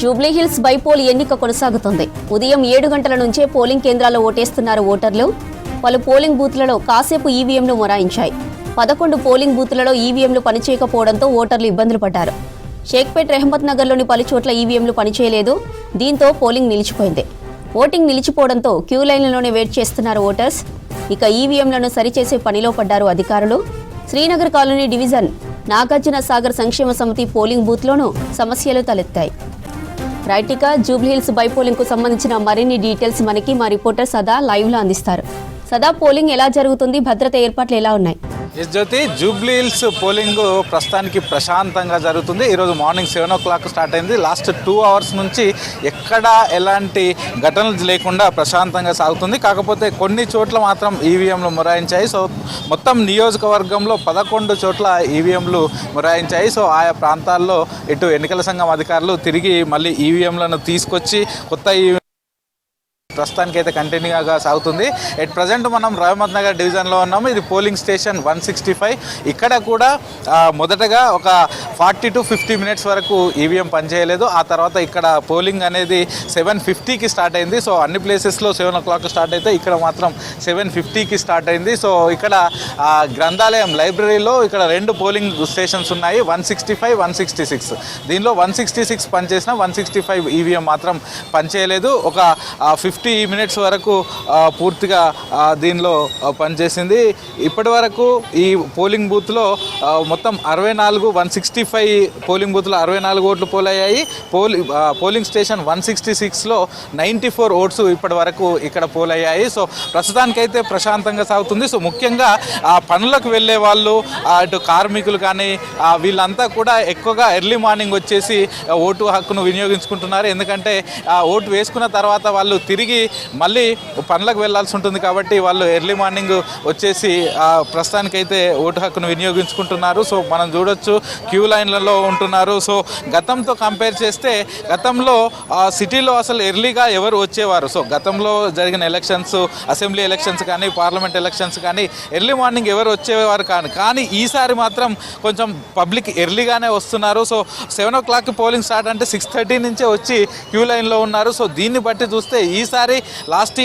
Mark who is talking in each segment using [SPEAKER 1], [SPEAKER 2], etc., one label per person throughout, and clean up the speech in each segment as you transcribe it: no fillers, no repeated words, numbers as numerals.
[SPEAKER 1] Jubilee Hills bypoll ఎన్నిక కొనసాగుతుంది. ఉదయం 7 గంటల నుంచే పోలింగ్ కేంద్రాల్లో ఓటేస్తున్నారు ఓటర్లు. పలు పోలింగ్ బూత్లలో కాసేపు ఈవీఎంలు మొరాయించాయి. 11 పోలింగ్ బూత్లలో ఈవీఎంలు పనిచేయకపోవడంతో ఓటర్లు ఇబ్బందులు పడ్డారు. షేక్పేట్ రెహమత్ నగర్లోని పలు చోట్ల ఈవీఎంలు పనిచేయలేదు. దీంతో పోలింగ్ నిలిచిపోయింది. ఓటింగ్ నిలిచిపోవడంతో క్యూ లైన్లలోనే వెయిట్ చేస్తున్నారు ఓటర్స్. ఇక ఈవీఎంలను సరిచేసే పనిలో పడ్డారు అధికారులు. శ్రీనగర్ కాలనీ డివిజన్ నాగార్జున సాగర్ సంక్షేమ సమితి పోలింగ్ బూత్లోనూ సమస్యలు తలెత్తాయి. రైట్, జూబ్లీహిల్స్ బైపోలింగ్ కు సంబంధించిన మరిన్ని డీటెయిల్స్ మనకి మా రిపోర్టర్ సదా లైవ్ లో అందిస్తారు. సదా, పోలింగ్ ఎలా జరుగుతుంది? భద్రత ఏర్పాట్లు ఎలా ఉన్నాయి?
[SPEAKER 2] జ్యోతి, జూబ్లీహిల్స్ పోలింగ్ ప్రస్తుతానికి ప్రశాంతంగా జరుగుతుంది. ఈరోజు మార్నింగ్ 7 o'clock స్టార్ట్ అయింది. లాస్ట్ 2 hours నుంచి ఎక్కడా ఎలాంటి ఘటనలు లేకుండా ప్రశాంతంగా సాగుతుంది. కాకపోతే కొన్ని చోట్ల మాత్రం ఈవీఎంలు మొరాయించాయి. సో మొత్తం నియోజకవర్గంలో 11 చోట్ల ఈవీఎంలు మొరాయించాయి. సో ఆయా ప్రాంతాల్లో ఇటు ఎన్నికల సంఘం అధికారులు తిరిగి మళ్ళీ ఈవీఎంలను తీసుకొచ్చి కొత్త ప్రస్తుతానికి అయితే కంటిన్యూగా సాగుతుంది. ఎట్ ప్రజెంట్ మనం రెహమత్ నగర్ డివిజన్లో ఉన్నాము. ఇది పోలింగ్ స్టేషన్ 165. ఇక్కడ కూడా మొదటగా ఒక 40 to 50 minutes వరకు ఈవీఎం పనిచేయలేదు. ఆ తర్వాత ఇక్కడ పోలింగ్ అనేది 7:50కి స్టార్ట్ అయింది. సో అన్ని ప్లేసెస్లో 7 o'clock స్టార్ట్ అయితే ఇక్కడ మాత్రం 7:50కి స్టార్ట్ అయింది. సో ఇక్కడ గ్రంథాలయం లైబ్రరీలో ఇక్కడ 2 పోలింగ్ స్టేషన్స్ ఉన్నాయి, 165, 166. దీనిలో 166 పనిచేసిన 165 ఈవీఎం మాత్రం పనిచేయలేదు. ఒక 50 minutes వరకు పూర్తిగా దీనిలో పనిచేసింది. ఇప్పటి వరకు ఈ పోలింగ్ బూత్లో మొత్తం 64, 165 పోలింగ్ బూత్లో 64 ఓట్లు పోలయ్యాయి. పోలింగ్ స్టేషన్ 166లో 94 ఓట్స్ ఇప్పటి వరకు ఇక్కడ పోలయ్యాయి. సో ప్రస్తుతానికైతే ప్రశాంతంగా సాగుతుంది. సో ముఖ్యంగా పనులకు వెళ్ళే వాళ్ళు, ఇటు కార్మికులు కానీ వీళ్ళంతా కూడా ఎక్కువగా ఎర్లీ మార్నింగ్ వచ్చేసి ఓటు హక్కును వినియోగించుకుంటున్నారు. ఎందుకంటే ఓటు వేసుకున్న తర్వాత వాళ్ళు తిరిగి మళ్ళీ పనులకు వెళ్లాల్సి ఉంటుంది కాబట్టి వాళ్ళు ఎర్లీ మార్నింగ్ వచ్చేసి ప్రస్తుతానికైతే ఓటు హక్కును వినియోగించుకుంటున్నారు. సో మనం చూడొచ్చు క్యూ లైన్లలో ఉంటున్నారు. సో గతంతో కంపేర్ చేస్తే గతంలో సిటీలో అసలు ఎర్లీగా ఎవరు వచ్చేవారు? సో గతంలో జరిగిన ఎలక్షన్స్, అసెంబ్లీ ఎలక్షన్స్ కానీ పార్లమెంట్ ఎలక్షన్స్ కానీ ఎర్లీ మార్నింగ్ ఎవరు వచ్చేవారు కానీ ఈసారి మాత్రం కొంచెం పబ్లిక్ ఎర్లీగానే వస్తున్నారు. సో 7 o'clock పోలింగ్ స్టార్ట్ అంటే 6:30 నుంచే వచ్చి క్యూ లైన్లో ఉన్నారు. సో దీన్ని బట్టి చూస్తే ఈసారి లాస్ట్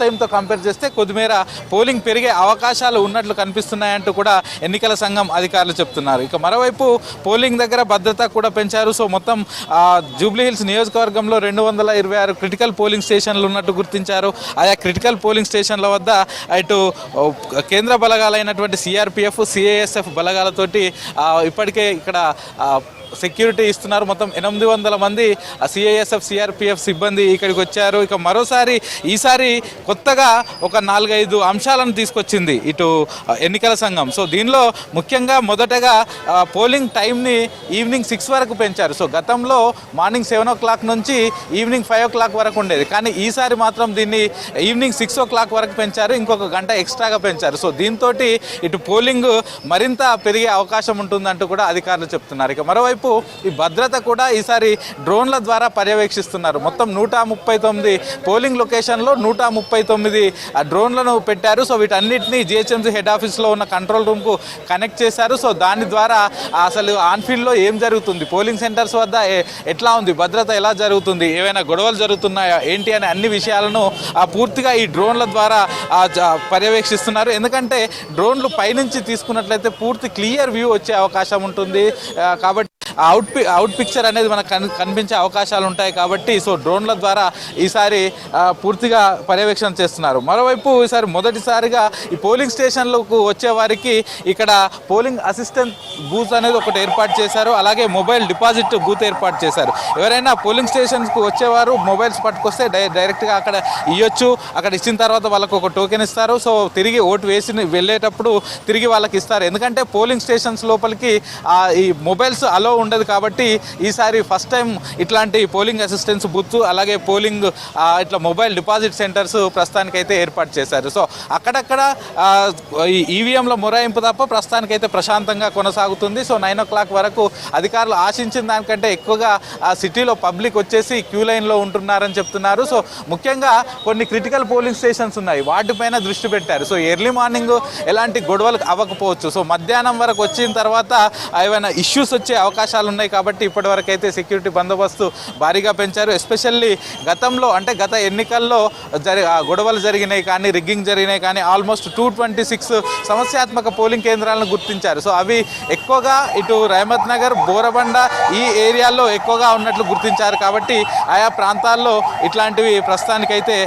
[SPEAKER 2] టైంతో కంపేర్ చేస్తే కొద్దిమేర పోలింగ్ పెరిగే అవకాశాలు ఉన్నట్లు కనిపిస్తున్నాయంటూ కూడా ఎన్నికల సంఘం అధికారులు చెప్తున్నారు. ఇక మరోవైపు పోలింగ్ దగ్గర భద్రత కూడా పెంచారు. సో మొత్తం జూబ్లీహిల్స్ నియోజకవర్గంలో 226 క్రిటికల్ పోలింగ్ స్టేషన్లు ఉన్నట్టు గుర్తించారు. ఆయా క్రిటికల్ పోలింగ్ స్టేషన్ల వద్ద ఇటు కేంద్ర బలగాలైనటువంటి సిఆర్పిఎఫ్, సిఐఎస్ఎఫ్ బలగాలతోటి ఇప్పటికే ఇక్కడ సెక్యూరిటీ ఇస్తున్నారు. మొత్తం 800 మంది సిఐఎస్ఎఫ్, సిఆర్పిఎఫ్ సిబ్బంది ఇక్కడికి వచ్చారు. ఇక ఈసారి కొత్తగా ఒక 4-5 అంశాలను తీసుకొచ్చింది ఇటు ఎన్నికల సంఘం. సో దీనిలో ముఖ్యంగా మొదటగా పోలింగ్ టైంని ఈవినింగ్ 6 వరకు పెంచారు. సో గతంలో మార్నింగ్ 7 o'clock నుంచి ఈవినింగ్ 5 o'clock వరకు ఉండేది, కానీ ఈసారి మాత్రం దీన్ని ఈవినింగ్ 6 o'clock వరకు పెంచారు. ఇంకొక గంట ఎక్స్ట్రాగా పెంచారు. సో దీంతో ఇటు పోలింగ్ మరింత పెరిగే అవకాశం ఉంటుందంటూ కూడా అధికారులు చెప్తున్నారు. ఇక మరోవైపు ఈ భద్రత కూడా ఈసారి డ్రోన్ల ద్వారా పర్యవేక్షిస్తున్నారు. మొత్తం 139 పోలింగ్ లొకేషన్లో 139 డ్రోన్లను పెట్టారు. సో వీటన్నిటిని జిహెచ్ఎంసీ హెడ్ ఆఫీస్లో ఉన్న కంట్రోల్ రూమ్కు కనెక్ట్ చేశారు. సో దాని ద్వారా అసలు ఆన్ఫీల్డ్లో ఏం జరుగుతుంది, పోలింగ్ సెంటర్స్ వద్ద ఎట్లా ఉంది, భద్రత ఎలా జరుగుతుంది, ఏవైనా గొడవలు జరుగుతున్నాయా ఏంటి అనే అన్ని విషయాలను పూర్తిగా ఈ డ్రోన్ల ద్వారా పర్యవేక్షిస్తున్నారు. ఎందుకంటే డ్రోన్లు పైనుంచి తీసుకున్నట్లయితే పూర్తి క్లియర్ వ్యూ వచ్చే అవకాశం ఉంటుంది. కాబట్టి అవుట్ పిక్చర్ అనేది మనకు కనిపించే అవకాశాలు ఉంటాయి. కాబట్టి సో డ్రోన్ల ద్వారా ఈసారి పూర్తిగా పర్యవేక్షణ చేస్తున్నారు. మరోవైపు ఈసారి మొదటిసారిగా ఈ పోలింగ్ స్టేషన్లకు వచ్చే వారికి ఇక్కడ పోలింగ్ అసిస్టెంట్ బూత్ అనేది ఒకటి ఏర్పాటు చేశారు. అలాగే మొబైల్ డిపాజిట్ బూత్ ఏర్పాటు చేశారు. ఎవరైనా పోలింగ్ స్టేషన్కు వచ్చేవారు మొబైల్స్ పట్టుకొస్తే డైరెక్ట్గా అక్కడ ఇవ్వచ్చు. అక్కడ ఇచ్చిన తర్వాత వాళ్ళకు ఒక టోకెన్ ఇస్తారు. సో తిరిగి ఓటు వేసి వెళ్ళేటప్పుడు తిరిగి వాళ్ళకి ఇస్తారు. ఎందుకంటే పోలింగ్ స్టేషన్స్ లోపలికి ఈ మొబైల్స్ అలో ఉండదు కాబట్టి ఈసారి ఫస్ట్ టైం ఇట్లాంటి పోలింగ్ అసిస్టెన్స్ బూత్, అలాగే పోలింగ్ ఇట్లా మొబైల్ డిపాజిట్ సెంటర్స్ ప్రస్తుతానికైతే ఏర్పాటు చేశారు. సో అక్కడక్కడ ఈ ఈవీఎంల మొరాయింపు తప్ప ప్రస్తుతానికైతే ప్రశాంతంగా కొనసాగుతుంది. సో 9 o'clock వరకు అధికారులు ఆశించిన దానికంటే ఎక్కువగా సిటీలో పబ్లిక్ వచ్చేసి క్యూ లైన్లో ఉంటున్నారని చెప్తున్నారు. సో ముఖ్యంగా కొన్ని క్రిటికల్ పోలింగ్ స్టేషన్స్ ఉన్నాయి, వాటిపైన దృష్టి పెట్టారు. సో ఎర్లీ మార్నింగ్ ఎలాంటి గొడవలు అవ్వకపోవచ్చు. సో మధ్యాహ్నం వరకు వచ్చిన తర్వాత ఏమైనా ఇష్యూస్ వచ్చే అవకాశాలు అవకాశాలు ఉన్నాయి కాబట్టి ఇప్పటివరకు అయితే సెక్యూరిటీ బందోబస్తు భారీగా పెంచారు. ఎస్పెషల్లీ గతంలో అంటే గత ఎన్నికల్లో గొడవలు జరిగినాయి కానీ రిగ్గింగ్ జరిగినాయి కానీ ఆల్మోస్ట్ 226 సమస్యాత్మక పోలింగ్ కేంద్రాలను గుర్తించారు. సో అవి ఎక్కువగా ఇటు రహమత్ నగర్, బోరబండ ఈ ఏరియాల్లో ఎక్కువగా ఉన్నట్లు గుర్తించారు కాబట్టి ఆయా ప్రాంతాల్లో ఇట్లాంటివి ప్రస్తుతానికైతే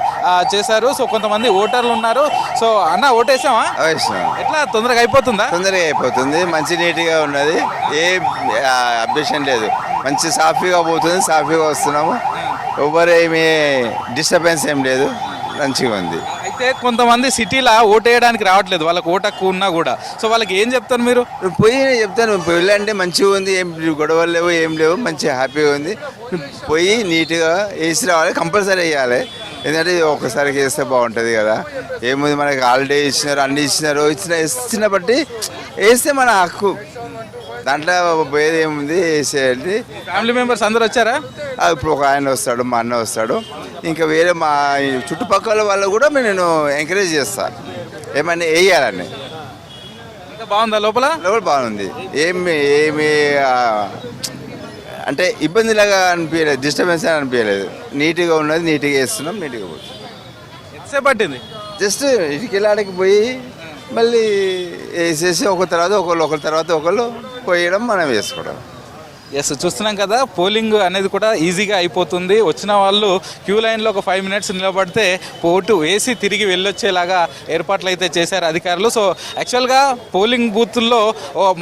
[SPEAKER 2] చేశారు. సో కొంతమంది ఓటర్లు ఉన్నారు. సో అన్న ఓటేసామా? ఎట్లా తొందరగా అయిపోతుందా?
[SPEAKER 3] తొందరగా అయిపోతుంది, మంచి నీట్గా ఉన్నది, ఏ అబ్జెక్షన్ లేదు, మంచి సాఫీగా పోతుంది, సాఫీగా వస్తున్నాము, ఎవరు ఏమీ డిస్టర్బెన్స్ ఏం లేదు, మంచిగా ఉంది.
[SPEAKER 2] అయితే కొంతమంది సిటీలో ఓటేయడానికి రావట్లేదు, వాళ్ళకి ఓటు హక్కు ఉన్నా కూడా. సో వాళ్ళకి ఏం చెప్తారు మీరు?
[SPEAKER 3] పోయి చెప్తాను, వెళ్ళంటే మంచిగా ఉంది, ఏం గొడవలు లేవు, ఏం లేవు, మంచిగా హ్యాపీగా ఉంది, పోయి నీట్గా వేసి రావాలి, కంపల్సరీ వేయాలి. ఎందుకంటే ఒక్కసారికి వేస్తే బాగుంటుంది కదా. ఏముంది, మనకి హాలిడే ఇచ్చినారు, అన్ని ఇచ్చినారు, ఇచ్చిన బట్టి వేస్తే మన హక్కు, దాంట్లో పోయేది ఏముంది, వేసేయండి.
[SPEAKER 2] ఫ్యామిలీ మెంబర్స్ అందరు వచ్చారా?
[SPEAKER 3] ఇప్పుడు ఒక ఆయన వస్తాడు, మా అన్న వస్తాడు, ఇంకా వేరే మా చుట్టుపక్కల వాళ్ళు కూడా నేను ఎంకరేజ్ చేస్తాను ఏమన్నా వేయాలని.
[SPEAKER 2] ఇంకా బాగుందా లోపల?
[SPEAKER 3] లోపల బాగుంది, ఏమి అంటే ఇబ్బందిలాగా అనిపించలేదు, డిస్టర్బెన్స్ అని అనిపించలేదు, నీట్గా ఉన్నది, నీట్గా వేస్తున్నాం, నీట్గా పోతుంది.
[SPEAKER 2] ఎంతసేపు పట్టింది?
[SPEAKER 3] జస్ట్ ఇటుకెళ్ళాడికి పోయి మళ్ళీ వేసేసి ఒకరి తర్వాత ఒకళ్ళు పోయడం, మనం వేసుకోవడం.
[SPEAKER 2] ఎస్, చూస్తున్నాం కదా, పోలింగ్ అనేది కూడా ఈజీగా అయిపోతుంది. వచ్చిన వాళ్ళు క్యూ లైన్లో ఒక 5 మినిట్స్ నిలబడితే ఓటు వేసి తిరిగి వెళ్ళొచ్చేలాగా ఏర్పాట్లు అయితే చేశారు అధికారులు. సో యాక్చువల్గా పోలింగ్ బూతుల్లో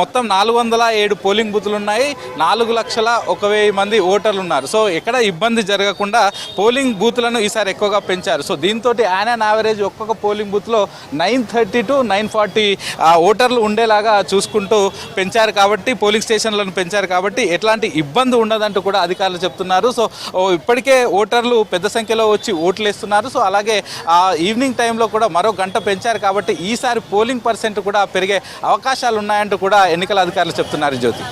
[SPEAKER 2] మొత్తం 407 పోలింగ్ బూతులు ఉన్నాయి, 4,01,000 మంది ఓటర్లు ఉన్నారు. సో ఎక్కడ ఇబ్బంది జరగకుండా పోలింగ్ బూతులను ఈసారి ఎక్కువగా పెంచారు. సో దీంతో యాన్ యావరేజ్ ఒక్కొక్క పోలింగ్ బూత్లో 930 to 940 ఓటర్లు ఉండేలాగా చూసుకుంటూ పెంచారు కాబట్టి, పోలింగ్ స్టేషన్లను పెంచారు కాబట్టి ఎట్లాంటి ఇబ్బంది ఉండదంటూ కూడా అధికారులు చెప్తున్నారు. సో ఇప్పటికే ఓటర్లు పెద్ద సంఖ్యలో వచ్చి ఓట్లు వేస్తున్నారు. సో అలాగే ఈవినింగ్ టైంలో కూడా మరో గంట పెంచారు కాబట్టి ఈసారి పోలింగ్ పర్సెంట్ కూడా పెరిగే అవకాశాలు ఉన్నాయంటూ కూడా ఎన్నికల అధికారులు చెప్తున్నారు. జ్యోతి.